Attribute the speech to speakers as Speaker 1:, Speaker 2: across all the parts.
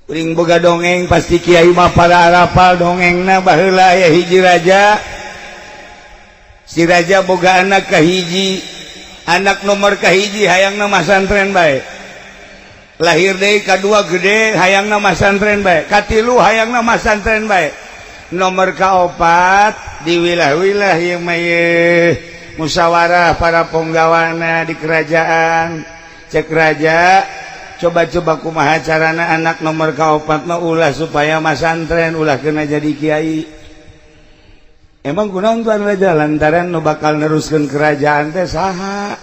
Speaker 1: Uring boga dongeng pasti kiai mah para rapal dongengna baheula aya hiji raja. Si raja boga anak kahiji, anak nomor kahiji hayangna masantren bae. Lahir deui kadua gede hayangna masantren bae. Katilu hayangna masantren bae. Nomor kaopat di wilayah-wilayah ieu mah musyawarah para penggawana di kerajaan. Cek raja, coba-coba kumaha carana anak nomor kaopat mah ulah supaya masantren, ulah kena jadi kiai. Emang kunaon tuan raja lantaran nu bakal neruskeun kerajaan teh saha?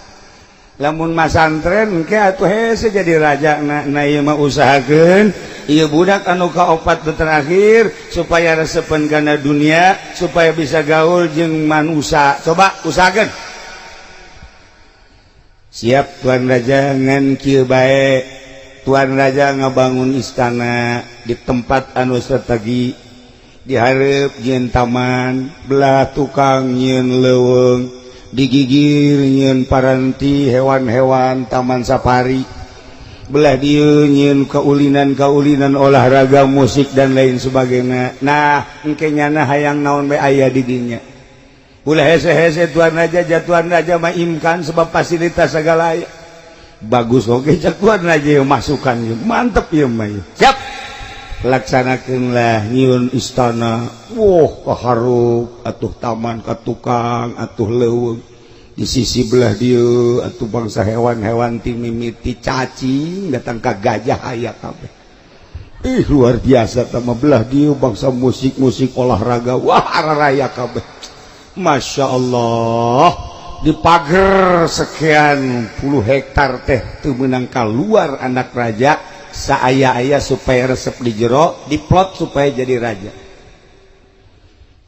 Speaker 1: Lamun masantren engke atuh hese jadi raja na ieu mah usahakeun ieu budak anu kaopat terakhir supaya resepen kana dunia supaya bisa gaul jeung manusia. Coba usahakeun. Siap tuan raja ngan kieu bae. Tuan raja ngabangun istana di tempat anu strategi. Diharap nyen taman, belah tukang nyen leuweung, digigir nyen paranti hewan-hewan taman safari, belah dieu nyen kaulinan-kaulinan olahraga musik dan lain sebagainya. Nah engke nyana hayang naon bae aya di dinya. Ulah hese-hese tuan raja jatuhan raja mah imkan sebab fasilitas segala aya. Bagus oge cak tuan raja masukan ieu. Mantep ieu mah. Siap. Laksanakeunlah nyieun istana. Kaharup atuh taman ka tukang atuh leuweung. Di sisi belah dieu atuh bangsa hewan-hewan ti mimiti cacing datang ka gajah aya kabeh. Luar biasa tah belah dieu bangsa musik-musik olahraga. Wah araraya kabeh. Masya Allah. Di pager sekian puluh hektar teh teu meunang kaluar anak raja saaya-aya supaya resep di jero diplot supaya jadi raja.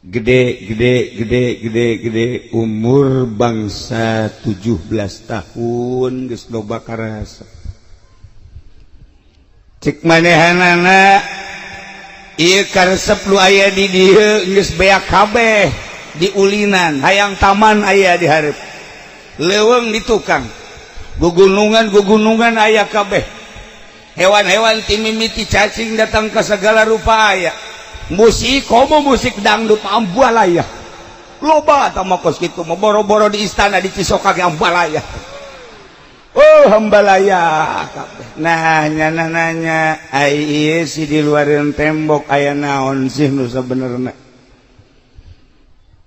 Speaker 1: Gede umur bangsa 17 tahun geus loba karasa. Cek manehanana ieu karesep lu aya di dieu geus beak kabeh diulinan hayang taman aya di hareup. Leuweung di tukang. Gugunungan aya kabeh. Hewan-hewan timimiti cacing datang ke segala rupa aya. Musik dangdut ambalaya. Loba eta mah kos kitu mah boro-boro di istana di Cisoka ge ambalaya. Ambalaya kabeh. Nah nanya ai ieu si di luareun tembok aya naon sih nu sabenerna?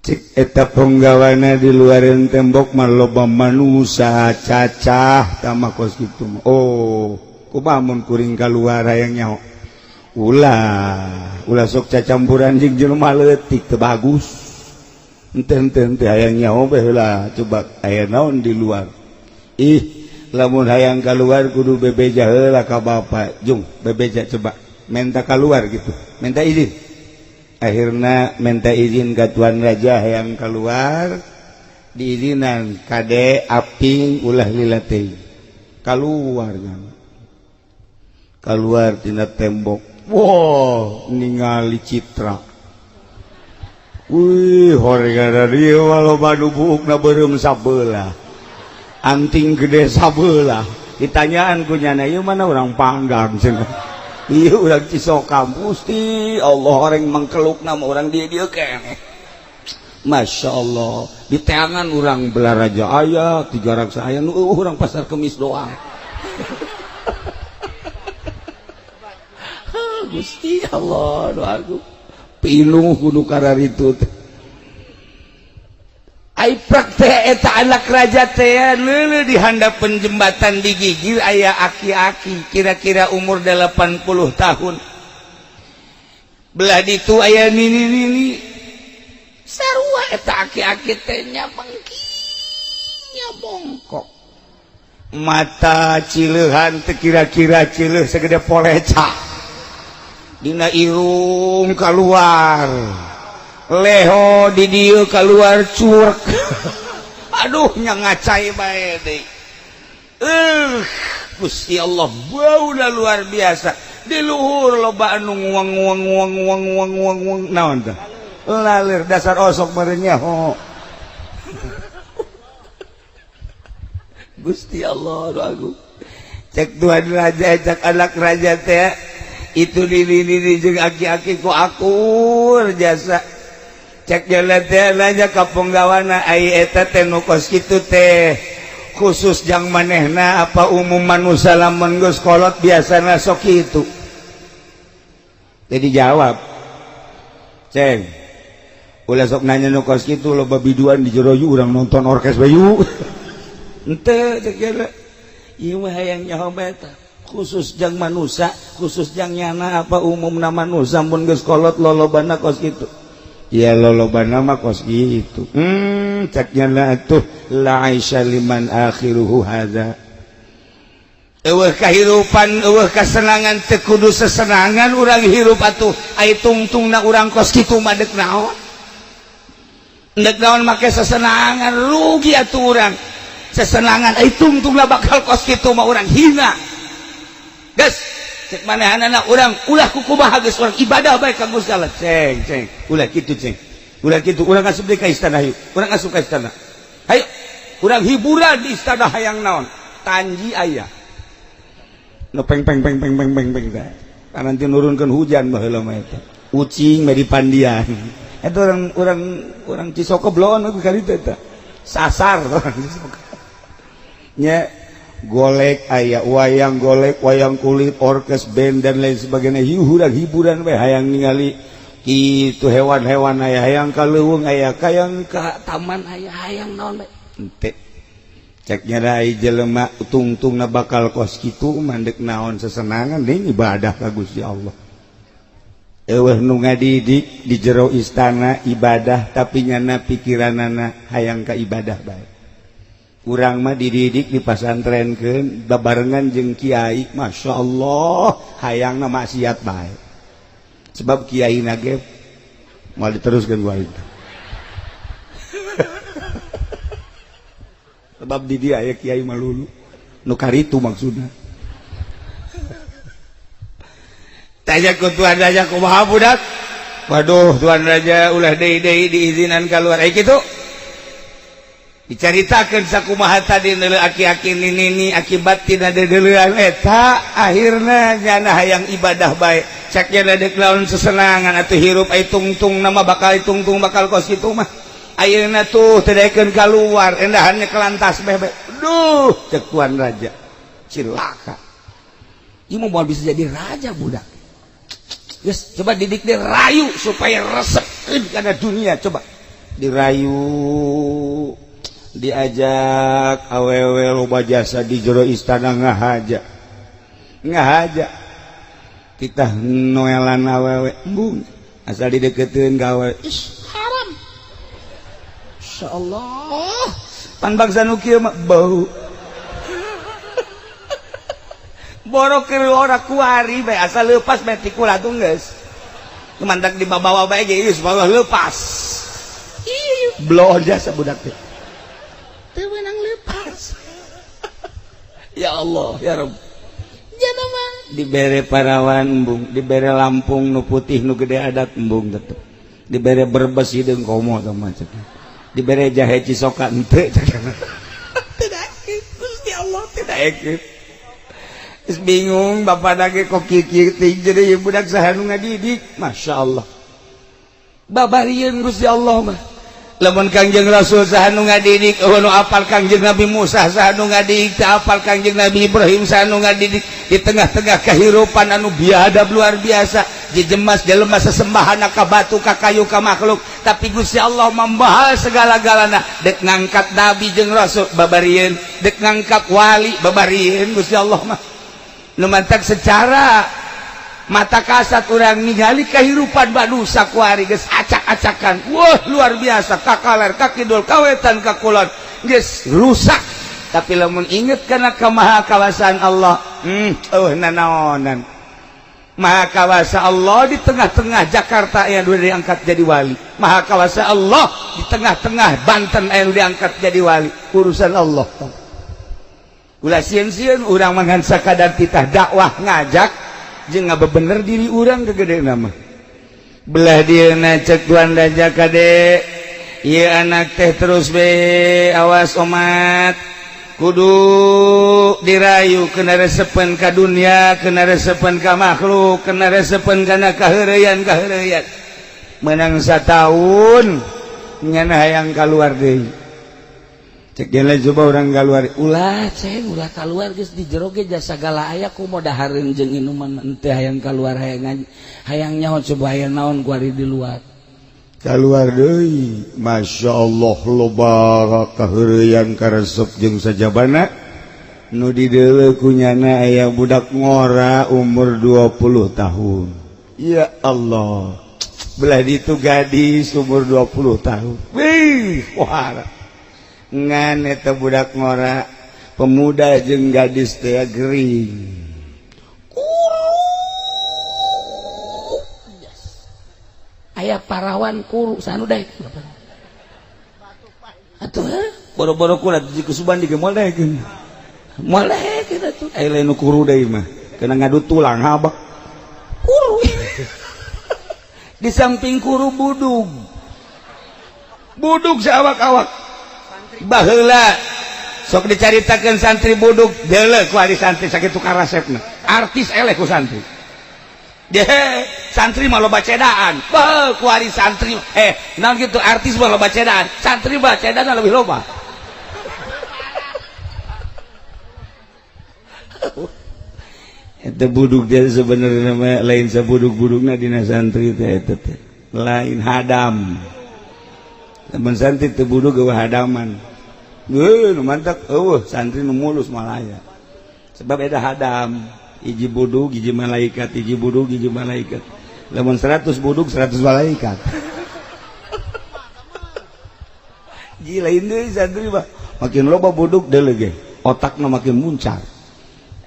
Speaker 1: Cik eta penggawana di luareun tembok mah loba manusia cacah tah mah kos kitu mah. Kumaha mun kuring kaluar hayang nyaho? Ulah sok cacampuran jeung jelema leutik teu bagus. Henteu hayang nyaho bae heula coba aya naon di luar. Lamun hayang kaluar kudu bebeja heula ka bapa. Jung bebeja coba minta kaluar gitu. Minta izin. Akhirna minta izin ka tuan raja hayang kaluar. Diizinan kade aping ulah lila teuing. Kaluar keluar tina tembok. Ningali citra. Horengana dieu loba nu buukna beureum sabelah. Anting gede sabelah. Ditanyaan ku nyana ieu mana urang Panggang cenah. Ieu urang Cisoka. Gusti Allah horeng mangkelukna mah urang dieu keneh. Masya Allah. Di teangan urang Belaraja aya, Tiga Raksa aya, urang Pasar Kemis doang. Gusti Allah doaku pinuh kudu kararitu teh. Ai praktek eta anak raja teh leuleuh di handapeun jembatan digigir aya aki-aki kira-kira umur 80 tahun. Belah ditu aya nini sarua eta aki-aki teh nya bengkinya bongkok. Mata cileuhan teh kira-kira cileuh segede poleca. Dina irung keluar leho di dieu keluar curek. Aduh nya ngacai bae deui. Gusti Allah bauna luar biasa. Di luhur loba anu nguang naon teh? Lalir dasar osok meureun nyaho. Gusti Allah doaku. Cek tuan raja cek anak raja teh itu diri jeung aki-aki ku akur jasa cek jalan teh nanya ka penggawana ai eta teh nu kos kitu teh khusus jang manehna apa umum manusia lamun geus kolot biasana sok kitu jadi jawab ceng ulah sok nanya nu kos kitu loba biduan di jero yu urang nonton orkes bayu henteu cek jalan ieu mah hayang nyaho eta khusus jang manusia khusus jang nyana apa umumna manusia mun geus kolot lolobana kos kitu ya lolobana mah kos kitu cek nyana atuh la aisha liman akhiruhu hadza eueuh kahirupan eueuh kasenangan teu kudu sesenangan urang hirup atuh ai tungtungna urang kos kitu mah deuk naon make sesenangan rugi atuh urang sesenangan ai tungtungna bakal kos kitu mah urang hina geus cek manehanana urang ulah kukumaha geus urang ibadah bae ka Gusti Allah ceng ulah kitu ceng ulah kitu urang asup deui ka istana hayu urang asup ka istana hayu urang hiburan di istana hayang naon tanji aya nu peng karena nanti nurunkeun hujan baheula mah eta ucing mah di pandian eta urang Cisoko bloon aku kali eta sasar nya golek aya wayang golek wayang kulit orkes band dan lain sebagainya hiburan we hayang ningali kitu hewan-hewan aya hayang ka leuweung aya hayang ka taman aya hayang naon we henteu cek nyarai jelema tungtungna bakal kos kitu mandek naon sesenangan deui ibadah ka Gusti Allah eueuh nu ngadidik di jero istana ibadah tapi nyana pikiranana hayang ka ibadah bae urang mah dididik di pasantrenkeun babarengan jeung kiai Masya Allah hayangna maksiat bae sebab kiai nage mau diteruskan gua itu sebab di dia aya kiai malulu nu karitu maksudna tanya ku tuan raja kumaha budak waduh tuan raja ulah deui diizinan keluar ai kitu dicaritakeun sakumaha tadi neuleuh aki-aki nini akibat tina deuleuan eta akhirna nyana hayang ibadah bae cek nya deuk lawan sesenangan atuh hirup ai tungtung nama bakal tungtung bakal kos kitu mah ayeuna tuh teu daekeun kaluar endahannya kelantas bebe duh cek tuan raja cilaka ieu moal bisa jadi raja budak geus coba didik dia rayu supaya resepkeun kana dunia coba dirayu diajak awewe loba jasa di jero istana ngahaja kita noelan awewe embung asal dideukeutkeun ka awewe haram insyaallah pan bangsa nu kieu mah bau borok keur ora kuari bae asal leupas bae ti kulatung geus mantak dibawa bae ge geus bawa leupas ih bloh jasa budak teh tewenang lepas ya Allah ya Rabb jana mah dibere parawan embung dibere lampung nu putih nu gede adat embung tetep dibere berbes hideung komo teh mah dibere jahe cisoka henteu cenah tidak Gusti Allah tidak ekeup geus bingung bapak lagi kok kieu teh jadi budak saha nu ngadidik masyaallah babarieun Gusti Allah mah lamun Kangjeng Rasul saha nu ngadidik nu apal Kangjeng Nabi Musa saha nu ngadidik teu apal Kangjeng Nabi Ibrahim saha nu ngadidik di tengah-tengah kehirupan anu biadab luar biasa jejemas jelema sesembahan ka batu ka kayu ka makhluk tapi Gusti Allah membahal segala-galana dek ngangkat nabi jeung rasul babarieun dek ngangkat wali babarieun Gusti Allah mah nu mantak secara mata kasat urang ningali kehidupan manusia kuari geus acak-acakan wah luar biasa kakaler kakidul kawetan kakulon geus rusak tapi lamun inget kana kamaha kawasan Allah nanaonan maha kawasa Allah di tengah-tengah Jakarta yang udah diangkat jadi wali maha kawasa Allah di tengah-tengah Banten yang diangkat jadi wali urusan Allah ulah sieun-sieun urang mangan sakadar titah dakwah ngajak jeung ngabebener diri urang kegedeuna mah belah dieuna cek tuan raja kade ieu anak teh terus be awas omat kudu dirayu kena resepen ka dunia, kena resepen ka makhluk, kena resepen kana kaheureuyan menang satahun nyana hayang kaluar deui cek gela coba urang kaluar ulah kaluar geus di jero ge jasa segala aya kumaha dahareun jeung inuman teu hayang kaluar hayang nyaho coba aya naon ku ari di luar keluar deui masyaallah loba kaheureuyan karesep jeung sajabana nu di deuleu kunyana aya budak ngora umur 20 tahun ya Allah belah ditu gadis umur 20 tahun wih wah ngan eta budak ngora pemuda jeung gadis teh gering aya parawan kuru sanu daek atuh boro-boro kurat di kusuban di gemol daek molek kita tuh aya lain kuru deui mah kena ngadu tulang habak kuru di samping kuru budug saawak-awak baheula sok dicaritakeun santri budug deuleu ku ari santri sakitu karasepna artis eleh ku santri deh santri mah loba cedaan ku ari santri naon kitu artis mah loba cedaan santri mah cedaan lebih loba eta budug dia sebenarnya mah lain sabudug-budugna dina santri teh eta teh lain hadam teman santri teh budug eueuh hadaman nu mantap eueuh santri nu mulus malaya sebab eta hadam hiji budug hiji malaikat hiji budug hiji malaikat lamun 100 budug 100 malaikat gila ini santri mah makin loba budug deuleu ge otakna makin muncar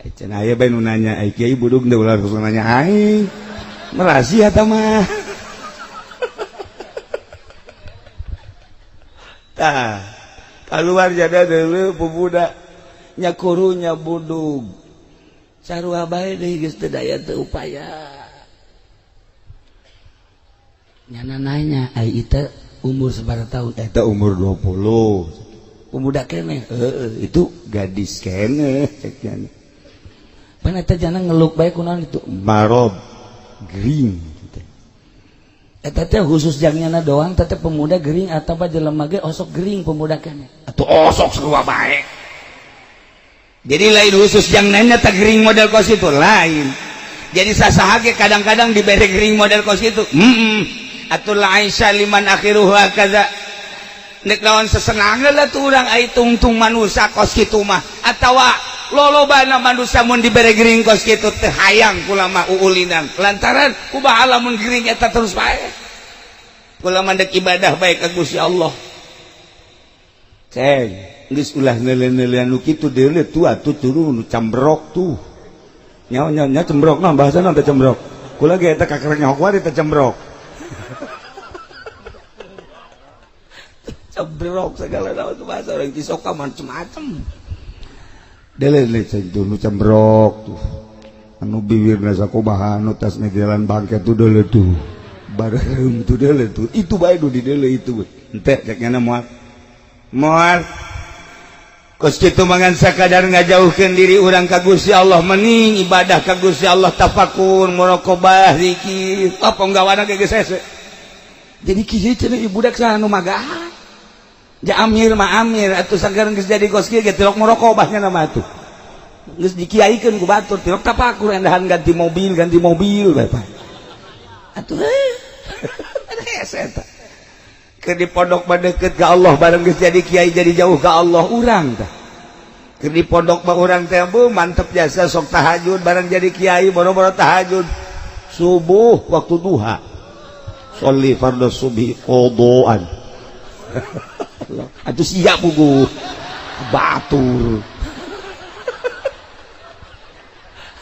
Speaker 1: cenah aya bae nu nanya ai kiai budug teh ulah terus nanya ai rahasia eta mah tah kaluar jada deuleu pemuda nya kurunya budug sarua bae deui geus teu daya teu upaya nyana nanya ai ita umur sabaraha tahun eta umur 20 pemuda keneh itu gadis keneh cek nya pan eta jana ngeluk bae kunaon itu marob gering eta teh khusus jangnyana doang teh pemuda gering atawa jelema ge osok gering pemuda keneh atuh osok sarua bae. Jadi lain khusus yang nanya tak gering model kos itu lain. Jadi sasahage kadang-kadang diberi gering model kos itu. Atul Aisyah liman akhiruha kaza. Nek lawan sesenangna lah tu urang ai tungtung manusia kos kitu mah atawa lolobana manusia mun diberi gering kos kitu teh hayang kula mah uulinan. Lantaran kumaha lamun gering eta terus bae. Kula mandek ibadah bae ka Gusti Allah. Ceng geus ulah neuleuan nu kitu deuleu tuh atuh turun nu cambrok tuh nya cembrok naon bahasana teh cembrok kula ge eta kakereng nyahok wae teh cembrok cembrok segala naon tuh bahasa orang Cisoka macem-macem deuleu tuh nu cembrok tuh anu bibirna sakumaha anu tasna jalan bangke tuh deuleu tuh bareum tuh deuleu tuh itu bae nu di deuleu itu henteu cek nya moal kos kitu mangan sakadar ngajauhkeun diri urang ka Gusti Allah mending ibadah ka Gusti Allah tafakur muraqabah zikir apa nggawana ge geus hese jadi kieu cenah budak saha nu magahan ja amir mah amir atuh sagaran geus jadi kos kieu ge tilok muraqabahnya nama atuh geus dikiaikeun ku batur tilok tafakur endahan ganti mobil bae atuh hese eta ke di pondok mah deukeut ka Allah bareng geus jadi kiai jadi jauh ka Allah urang tah ke di pondok mah urang teh mantep jasa sok tahajud bareng jadi kiai boro-boro tahajud subuh waktu duha sholli fardhu subhi qadaan atuh siap buku batur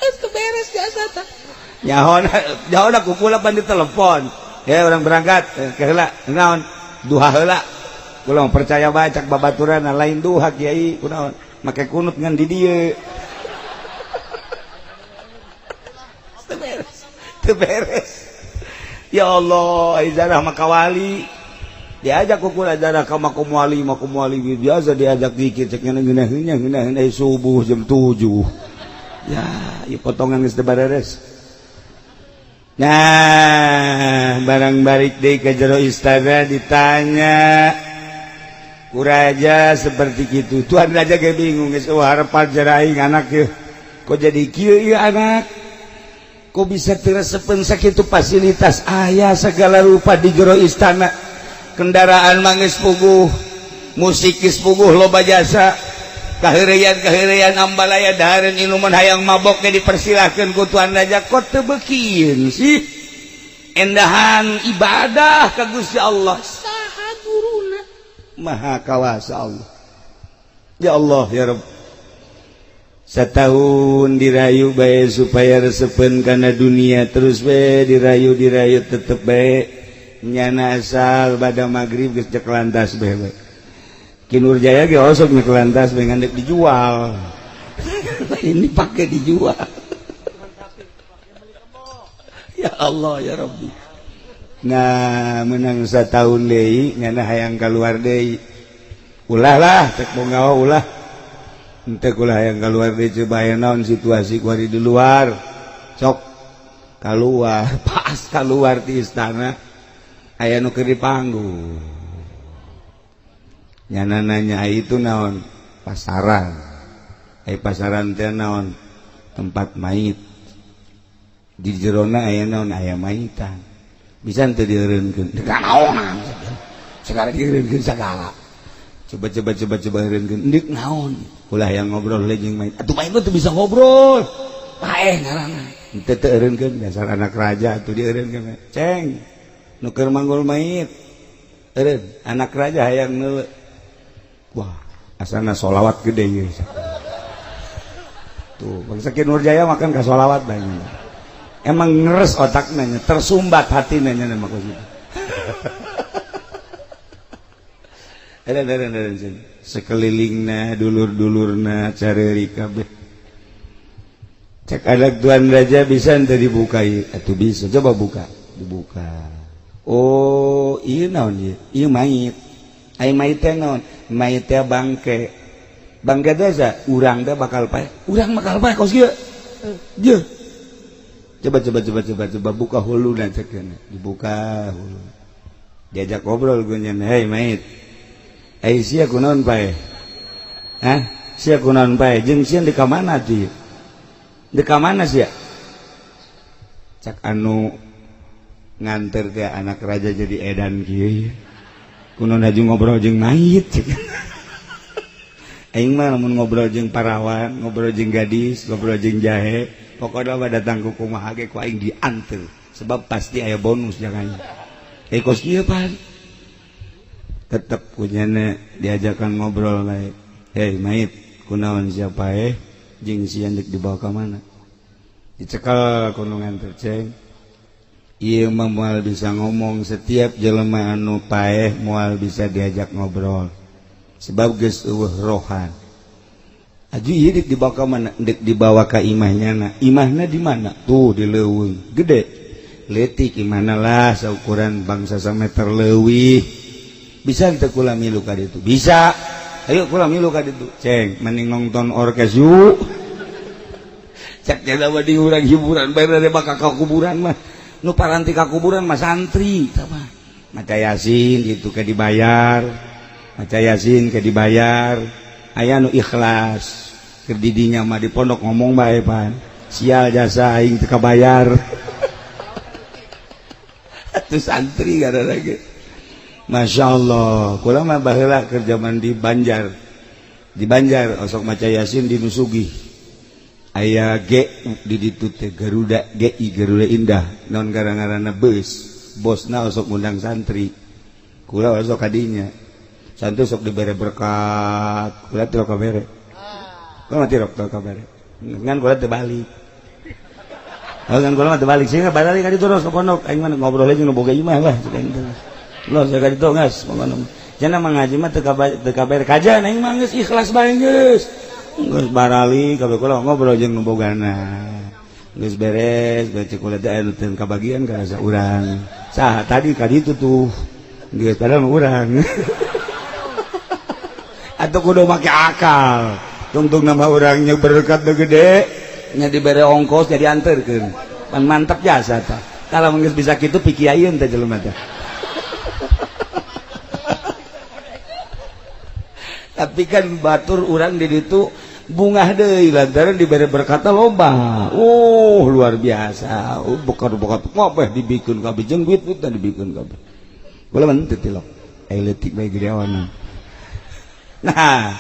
Speaker 1: itu beres jasa tah nyaho ku kula pan di telepon ya orang berangkat ke heula naon duha heula kula percaya bae cak babaturan lain duha kiai kunaon make kunut ngan di dieu teu beres ya Allah izarah makawali diajak kukula darah ka makumwali biasa diajak dikit cek ngeunah subuh jam 7 ya ieu potongan geus teu beres. Nah barang balik deui ka jero istana ditanya ku raja seperti kitu tuan raja ge bingung geus harapan jaraing anak ye kok jadi kieu ieu anak kok bisa teresepen sakitu fasilitas aya segala rupa di jero istana kendaraan mangis puguh musik geus puguh loba jasa kaherean ambalaya dahareun inuman hayang mabok ge dipersilahkeun ku tuan raja kok teu beukiin sih endahan ibadah ka Gusti Allah saha guruna maha kawasa Allah ya Allah ya Rabb satahun dirayu bae supaya resepen kana dunia terus bae dirayu tetep bae nyana asal bada maghrib geus cek lantas bae Ki Nurjaya ge osok mik lantas bae ngandek dijual ini pakai dijual ya Allah ya Rabbi nah menang satahun deui nyana hayang kaluar deui ulah lah tek boga ulah ente kulah hayang kaluar deui coba aya naon situasi ku di luar sok kaluar pas kaluar di istana aya nu keur di panggung nyana nanya itu naon pasaran pasaran teh naon tempat mait di jerona aya naon aya maitan bisa teu dieureunkeun kanaonan sekarang dieureunkeun sagala coba eureunkeun endek naon ulah yang ngobrol jeung mait atuh mait teu bisa ngobrol paeh ngaranna teu eureunkeun dasar anak raja atuh dieureunkeun ceng nu keur manggul mait eureun anak raja hayang neuleuh wah asana sholawat gede ieu tuh bangsa Ki Nurjaya makan ka sholawat bae emang ngeres otakna nya tersumbat hatina nya mah kitu sekelilingna dulur-dulurna careuri kabeh cek anak tuan raja bisa ente dibukai atuh bisa coba buka dibuka oh ieu naon ieu ieu mait ai mait teh naon mait teh bangke teh sa urang teh bakal pae urang bakal pae kos kieu je coba buka hulu dan cek dibuka hulu diajak ngobrol gue nyen hei mait sia kunaon pae hah sia kunaon pae jeung sia di ka mana ti di ka mana sia cak anu nganter ke anak raja jadi edan kieu kunaon haju ngobrol jeung mait aing mah lamun ngobrol jeung parawan ngobrol jeung gadis ngobrol jeung jahe pokoknya mah datang ku kumaha ge ku aing dianter sebab pasti aya bonus jangan kos kieu pan tetep kunyana diajakan ngobrol bae hei mait kunaon siapa jeung sia hendek dibawa ka mana dicekal kudu nganter ceng ieu mah moal bisa ngomong setiap jelema anu paeh moal bisa diajak ngobrol sebab geus eueuh rohan aju ieu dik dibawa ka mana dik dibawa ka imahnya imahna di mana tuh di leuweung gede leutik imahna lah saukuran bangsa sameter leuwih bisa teu kula milu ka ditu bisa ayo kula milu ka ditu ceng mending nonton orkes yuk cek jadi di urang hiburan bayar dari bakal ka kuburan mah nu paranti ka kuburan mah santri sama maca yasin gitu ke dibayar maca yasin ke dibayar aya nu ikhlas keur didinya mah di pondok ngomong bae pan sial jasa aing teu kabayar atuh santri gara-gara ge Masya Allah kula mah baheula keur zaman di Banjar osok maca yasin di Nusugih aya G di ditu teh Garuda GI Garuda Indah naon gara-garana bosna osok ngundang santri kula osok kadinya santri sok dibere berkat kula teu kabere kula mah teu kabere ngan kula teu balik ngan kula mah teu balik sehingga balik ka ditu terus ka pondok aing mah ngobrol jeung nu boga imah lah lo saya kali itu ngas jangan mengaji mah teu kabere kajian aing mah geus ikhlas bae geus barali kabeh kula ngobrol jeung nu bogana geus beres baca kula teh anu teu kabagian ka rasa urang saha tadi ka ditu tuh Dia padahal urang. Atau kudu make akal. Tungtung nama orangnya berkat gede, nya dibere ongkos jadi anterkeun. Pan mantap jasa ta. Kalau geus bisa kitu pikiayeun teh jelema teh. Tapi kan batur urang di ditu bungah deui lantaran dibere berkata loba. Oh, luar biasa. Bokat-bokat ngobeh dibikeun kabeh jeung duit teh dibikeun kabeh. Bola manteu tilok. Eletik bae gede awan. Nah,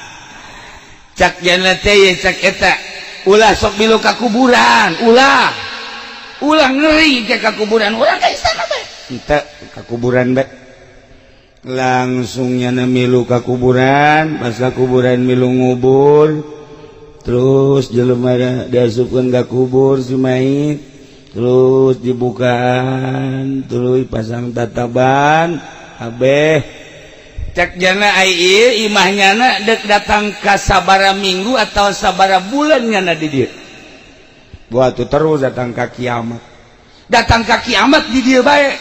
Speaker 1: cak jana teh cak eta ulah sok milu ka kuburan, ulah ngeri ke ka kuburan, urang ka istana bae. Henteu ka kuburan bae. Langsung nyana milu ka kuburan, pas ka kuburan milu ngubur. Terus jelema diasupkeun ka kubur si mayit, terus dibukaan, terus pasang tataban, kabeh. Cek jana ai imahnya na dek datang ke sabara minggu atau sabara bulan nyana di dia. Buat tu terus datang ke kiamat. Datang ke kiamat di dia baik.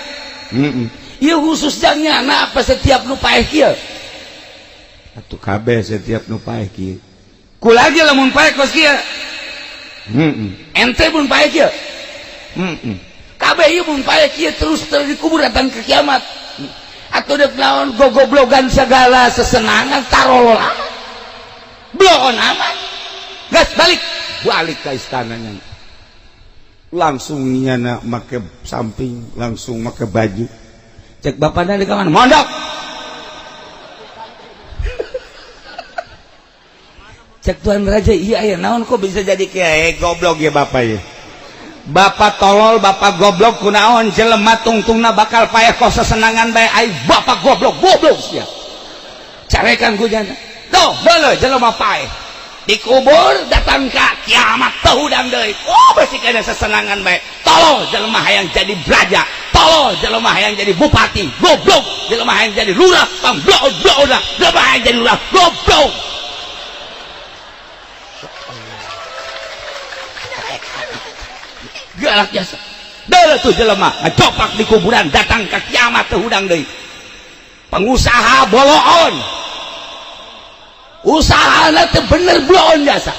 Speaker 1: Iya khusus jangnya na apa setiap nu paeh kieu. Atuh kabeh setiap nu paeh kieu. Kula ge lamun paeh kos kieu. Ente pun paeh kieu. Kabeh ieu mun paeh kieu terus dikubur datang ke kiamat. Atau dek naon gogoblogan segala sesenangan tarolol amat bloon amat gas balik ke istananya langsung nyana make samping langsung make baju cek bapaknya di kamar mondok cek tuan raja iya naon kok bisa jadi kayak goblok ya bapak ya. Bapak tolol, bapak goblok kunaon jelema tungtungna bakal paeh kos sesenangan bae ai bapak goblok sia. Carekan ku jana. Tuh, beuleuh jelema paeh. Dikubur datang ka kiamat teu hudang deui. Oh, besi kana sesenangan bae. Tolol jelema hayang jadi braja. Tolol jelema hayang jadi bupati. Goblok jelema hayang jadi lurah. Pamblok dah. Jelema hayang jadi lurah. Goblok. Galak jasa. Deuleuh tuh jelema ngacopak di kuburan datang ke kiamat teu hudang deui. Pengusaha boloon. Usahana teu bener bloon jasa.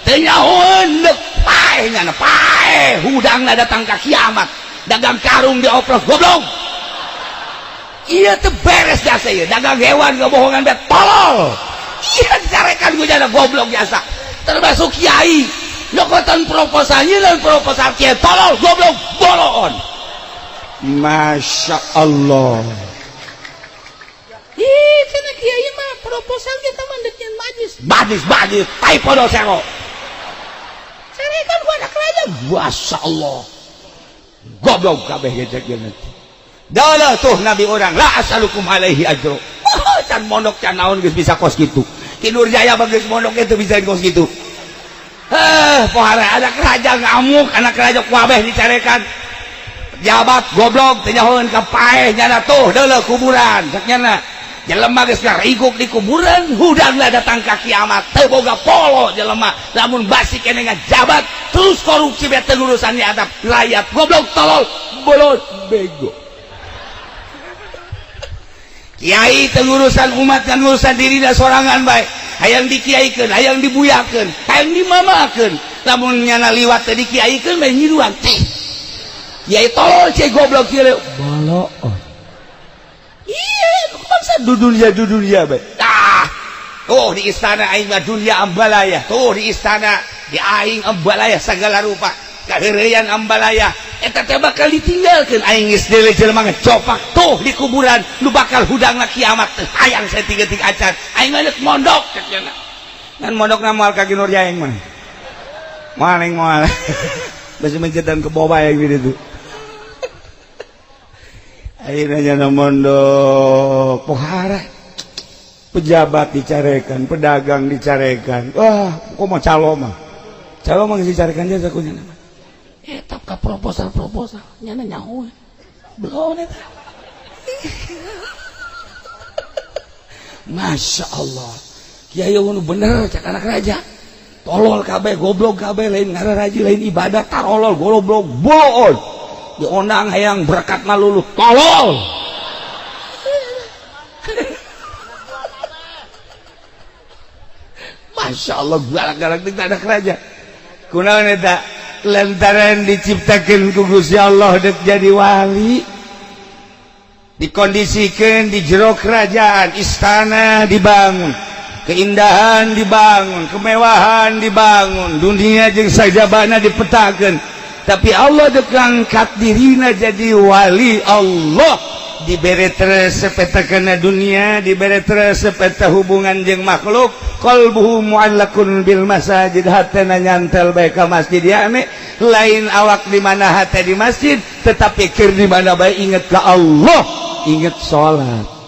Speaker 1: Teu nyahoeun deuk paeh nya paeh hudangna datang ke kiamat. Dagang karung diopros goblok. Iya teu beres jasa ieu. Dagang hewan ngebohongan bae tolol. Iya dicarekan ku jana goblok jasa. Termasuk kiai. Lokotan proposalnya dan proposal kiai tolol goblok boloon. Masya Allah. Ih, kena kiai mah proposal kita mandeknya majlis. Majlis, tai podo sero. Sarekan gua anak raja. Masya Allah. Goblok kabeh gecek nanti. Dalah tuh nabi orang la asalukum alaihi ajro. Can mondok can naon geus bisa kos kitu. Ki Nurjaya bagus mondok itu bisa kos kitu. Pohara anak raja ngamuk, anak raja kuabeh dicarekan jabat goblok tenyahoeun ka paeh nyana tuh deuleuh kuburan saknyana jelema geus ngariguk di kuburan hudangna datang ka kiamat teu boga polo jelema lamun basi keneh ngajabat terus korupsi be teu urusan di adab layat goblok tolol bolot bego kiai teu urusan umat kan urusan dirina sorangan bae hayang dikiaikeun hayang dibuyakeun hayang dimamakeun lamun nyana liwat teh dikiaikeun bae nyiruan kiai tolol cai goblok kieu boloon iya bangsa dudunya bae tuh di istana aing mah dunia ambalaya tuh di istana di aing ambalaya segala rupa kaheureyan ambalaya eta teh bakal ditinggalkeun aing geus deuleu jelema ngecopak tuh di kuburan nu bakal hudangna kiamat teh hayang saeutik-eutik acan aing mah mondok cenah ngan mondokna moal ka Ginur Jaeng mah maling moal basi mencetan ke bawah yang gitu akhirnya nyana mondok pohara pejabat dicarekan pedagang dicarekan wah kok mau calo mah dicarekan jasa kunyana etap ka proposal nyana nyaho belum eta Masya Allah kiai nu bener cak anak raja tolol kabeh goblok kabeh lain ngara raji lain ibadah tarolol goblok boloon diondang hayang berkat malulu tolol Masya Allah galak-galak tidak ada kerajaan kunaon eta lantaran diciptakan ku Gusti Allah dek jadi wali dikondisikan di jero kerajaan istana dibangun keindahan dibangun kemewahan dibangun dunia jeung sajabana dipetakeun tapi Allah dek ngangkat dirina jadi wali Allah diberi terus sepetakeuna dunia diberi terus sepeta hubungan jeung makhluk qalbuhu mu'allaqun bil masajid hatana nyantel bae ka masjid ya ame lain awak di mana hate di masjid tetapi keur di mana bae inget ka Allah inget salat